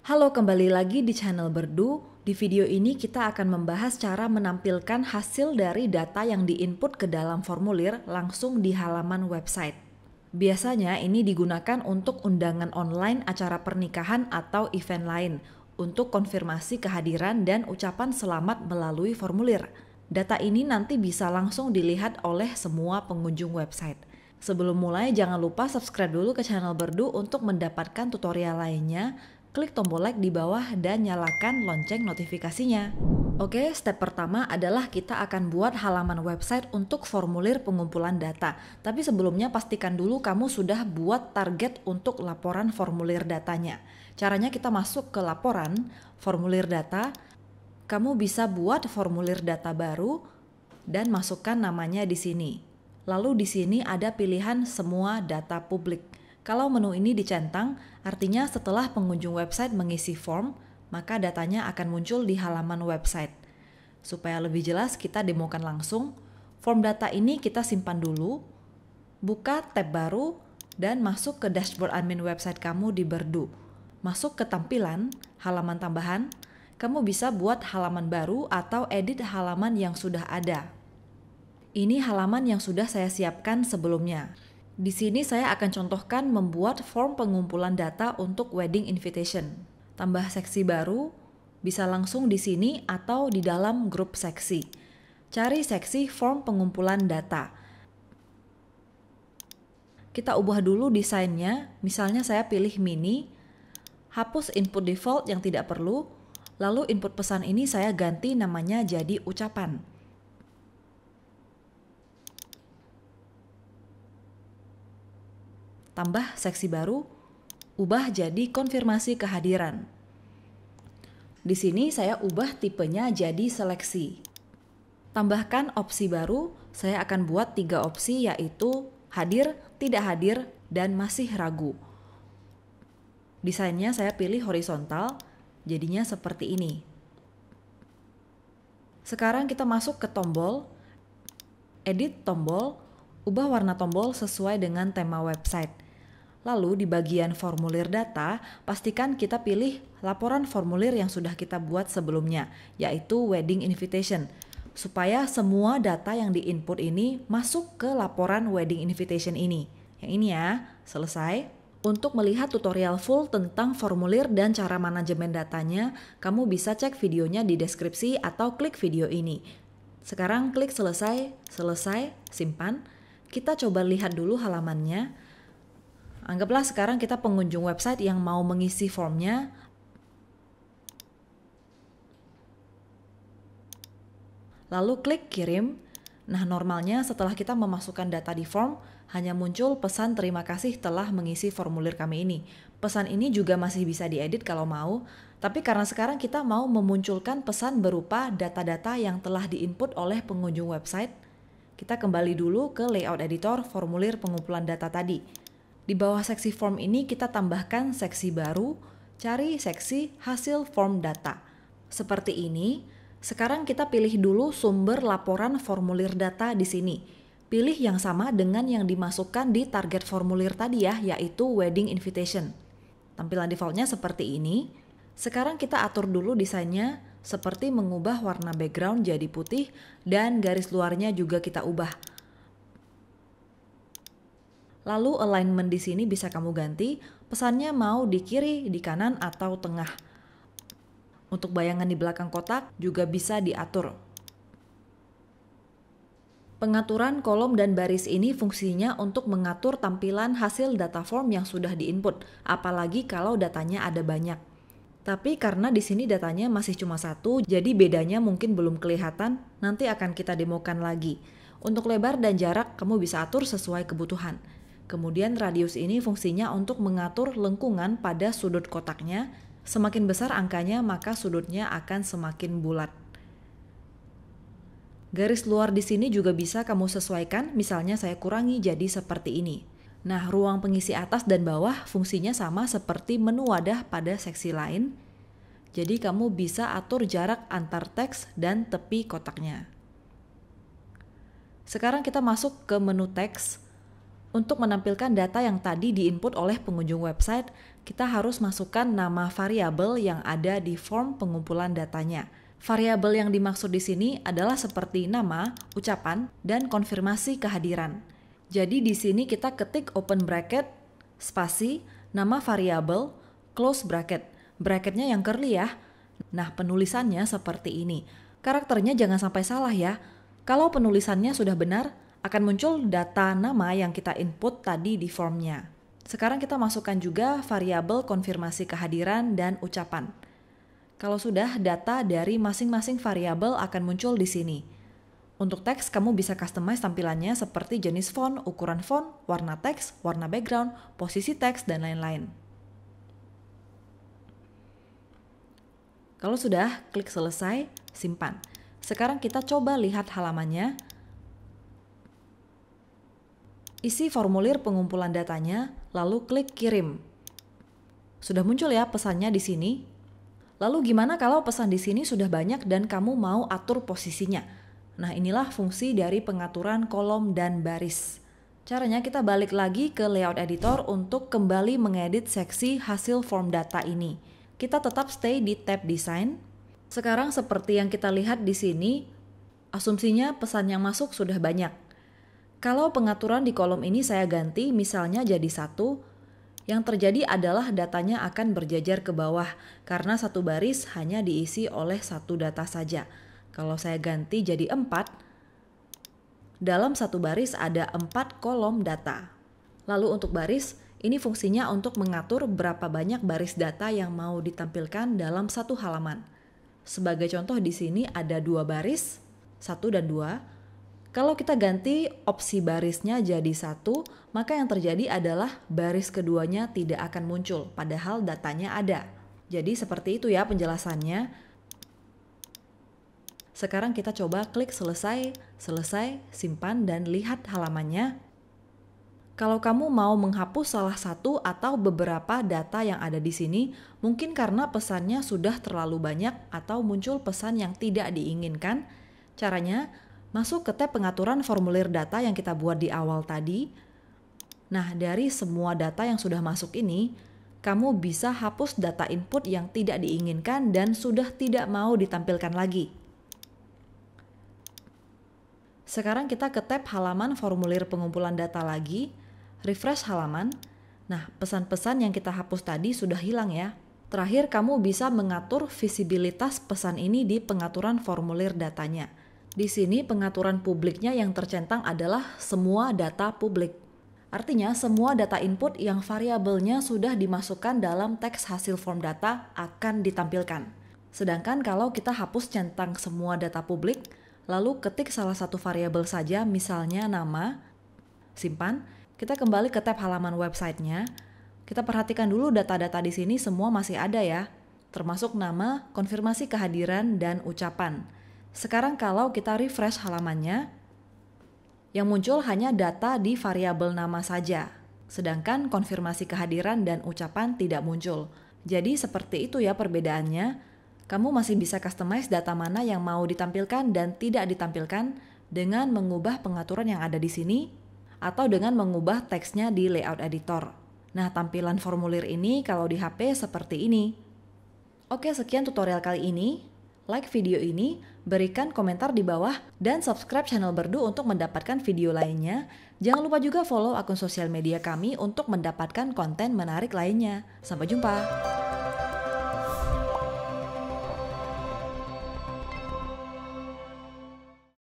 Halo, kembali lagi di channel Berdu. Di video ini kita akan membahas cara menampilkan hasil dari data yang diinput ke dalam formulir langsung di halaman website. Biasanya ini digunakan untuk undangan online acara pernikahan atau event lain untuk konfirmasi kehadiran dan ucapan selamat melalui formulir. Data ini nanti bisa langsung dilihat oleh semua pengunjung website. Sebelum mulai, jangan lupa subscribe dulu ke channel Berdu untuk mendapatkan tutorial lainnya. Klik tombol like di bawah dan nyalakan lonceng notifikasinya. Oke, step pertama adalah kita akan buat halaman website untuk formulir pengumpulan data. Tapi sebelumnya pastikan dulu kamu sudah buat target untuk laporan formulir datanya. Caranya kita masuk ke laporan, formulir data. Kamu bisa buat formulir data baru dan masukkan namanya di sini. Lalu di sini ada pilihan semua data publik. Kalau menu ini dicentang, artinya setelah pengunjung website mengisi form, maka datanya akan muncul di halaman website. Supaya lebih jelas, kita demokan langsung. Form data ini kita simpan dulu, buka tab baru, dan masuk ke dashboard admin website kamu di Berdu. Masuk ke tampilan, halaman tambahan, kamu bisa buat halaman baru atau edit halaman yang sudah ada. Ini halaman yang sudah saya siapkan sebelumnya. Di sini saya akan contohkan membuat form pengumpulan data untuk wedding invitation. Tambah seksi baru, bisa langsung di sini atau di dalam grup seksi. Cari seksi form pengumpulan data. Kita ubah dulu desainnya, misalnya saya pilih mini, hapus input default yang tidak perlu, lalu input pesan ini saya ganti namanya jadi ucapan. Tambah seksi baru, ubah jadi konfirmasi kehadiran. Di sini saya ubah tipenya jadi seleksi. Tambahkan opsi baru, saya akan buat 3 opsi yaitu hadir, tidak hadir, dan masih ragu. Desainnya saya pilih horizontal, jadinya seperti ini. Sekarang kita masuk ke tombol, edit tombol, ubah warna tombol sesuai dengan tema website. Lalu di bagian formulir data, pastikan kita pilih laporan formulir yang sudah kita buat sebelumnya, yaitu wedding invitation, supaya semua data yang diinput ini masuk ke laporan wedding invitation ini. Yang ini ya, selesai. Untuk melihat tutorial full tentang formulir dan cara manajemen datanya, kamu bisa cek videonya di deskripsi atau klik video ini. Sekarang klik selesai, simpan. Kita coba lihat dulu halamannya. Anggaplah sekarang kita pengunjung website yang mau mengisi formnya. Lalu klik kirim. Nah, normalnya setelah kita memasukkan data di form, hanya muncul pesan terima kasih telah mengisi formulir kami ini. Pesan ini juga masih bisa diedit kalau mau, tapi karena sekarang kita mau memunculkan pesan berupa data-data yang telah diinput oleh pengunjung website, kita kembali dulu ke layout editor formulir pengumpulan data tadi. Di bawah seksi form ini kita tambahkan seksi baru, cari seksi hasil form data. Seperti ini. Sekarang kita pilih dulu sumber laporan formulir data di sini. Pilih yang sama dengan yang dimasukkan di target formulir tadi ya, yaitu wedding invitation. Tampilan defaultnya seperti ini. Sekarang kita atur dulu desainnya, seperti mengubah warna background jadi putih dan garis luarnya juga kita ubah. Lalu alignment di sini bisa kamu ganti, pesannya mau di kiri, di kanan, atau tengah. Untuk bayangan di belakang kotak juga bisa diatur. Pengaturan kolom dan baris ini fungsinya untuk mengatur tampilan hasil data form yang sudah diinput, apalagi kalau datanya ada banyak. Tapi karena di sini datanya masih cuma 1, jadi bedanya mungkin belum kelihatan, nanti akan kita demokan lagi. Untuk lebar dan jarak, kamu bisa atur sesuai kebutuhan. Kemudian radius ini fungsinya untuk mengatur lengkungan pada sudut kotaknya. Semakin besar angkanya, maka sudutnya akan semakin bulat. Garis luar di sini juga bisa kamu sesuaikan, misalnya saya kurangi jadi seperti ini. Nah, ruang pengisi atas dan bawah fungsinya sama seperti menu wadah pada seksi lain. Jadi kamu bisa atur jarak antar teks dan tepi kotaknya. Sekarang kita masuk ke menu teks. Untuk menampilkan data yang tadi diinput oleh pengunjung website, kita harus masukkan nama variabel yang ada di form pengumpulan datanya. Variabel yang dimaksud di sini adalah seperti nama, ucapan, dan konfirmasi kehadiran. Jadi di sini kita ketik open bracket, spasi, nama variabel, close bracket. Bracketnya yang curly ya. Nah, penulisannya seperti ini. Karakternya jangan sampai salah ya. Kalau penulisannya sudah benar, akan muncul data nama yang kita input tadi di formnya. Sekarang kita masukkan juga variabel konfirmasi kehadiran dan ucapan. Kalau sudah, data dari masing-masing variabel akan muncul di sini. Untuk teks, kamu bisa customize tampilannya seperti jenis font, ukuran font, warna teks, warna background, posisi teks, dan lain-lain. Kalau sudah, klik selesai, simpan. Sekarang kita coba lihat halamannya. Isi formulir pengumpulan datanya, lalu klik kirim. Sudah muncul ya pesannya di sini. Lalu gimana kalau pesan di sini sudah banyak dan kamu mau atur posisinya? Nah, inilah fungsi dari pengaturan kolom dan baris. Caranya kita balik lagi ke layout editor untuk kembali mengedit seksi hasil form data ini. Kita tetap stay di tab design. Sekarang seperti yang kita lihat di sini, asumsinya pesan yang masuk sudah banyak. Kalau pengaturan di kolom ini saya ganti misalnya jadi 1, yang terjadi adalah datanya akan berjajar ke bawah karena satu baris hanya diisi oleh satu data saja. Kalau saya ganti jadi 4, dalam satu baris ada 4 kolom data. Lalu untuk baris, ini fungsinya untuk mengatur berapa banyak baris data yang mau ditampilkan dalam satu halaman. Sebagai contoh di sini ada 2 baris, 1 dan 2. Kalau kita ganti opsi barisnya jadi 1, maka yang terjadi adalah baris keduanya tidak akan muncul, padahal datanya ada. Jadi seperti itu ya penjelasannya. Sekarang kita coba klik selesai, simpan, dan lihat halamannya. Kalau kamu mau menghapus salah satu atau beberapa data yang ada di sini, mungkin karena pesannya sudah terlalu banyak atau muncul pesan yang tidak diinginkan, caranya masuk ke tab pengaturan formulir data yang kita buat di awal tadi. Nah, dari semua data yang sudah masuk ini, kamu bisa hapus data input yang tidak diinginkan dan sudah tidak mau ditampilkan lagi. Sekarang kita ke tab halaman formulir pengumpulan data lagi, refresh halaman. Nah, pesan-pesan yang kita hapus tadi sudah hilang ya. Terakhir, kamu bisa mengatur visibilitas pesan ini di pengaturan formulir datanya. Di sini pengaturan publiknya yang tercentang adalah semua data publik. Artinya semua data input yang variabelnya sudah dimasukkan dalam teks hasil form data akan ditampilkan. Sedangkan kalau kita hapus centang semua data publik, lalu ketik salah satu variabel saja misalnya nama, simpan, kita kembali ke tab halaman websitenya. Kita perhatikan dulu data-data di sini semua masih ada ya, termasuk nama, konfirmasi kehadiran, dan ucapan. Sekarang kalau kita refresh halamannya, yang muncul hanya data di variabel nama saja, sedangkan konfirmasi kehadiran dan ucapan tidak muncul. Jadi seperti itu ya perbedaannya. Kamu masih bisa customize data mana yang mau ditampilkan dan tidak ditampilkan dengan mengubah pengaturan yang ada di sini atau dengan mengubah teksnya di layout editor. Nah, tampilan formulir ini kalau di HP seperti ini. Oke, sekian tutorial kali ini. Like video ini, berikan komentar di bawah, dan subscribe channel Berdu untuk mendapatkan video lainnya. Jangan lupa juga follow akun sosial media kami untuk mendapatkan konten menarik lainnya. Sampai jumpa!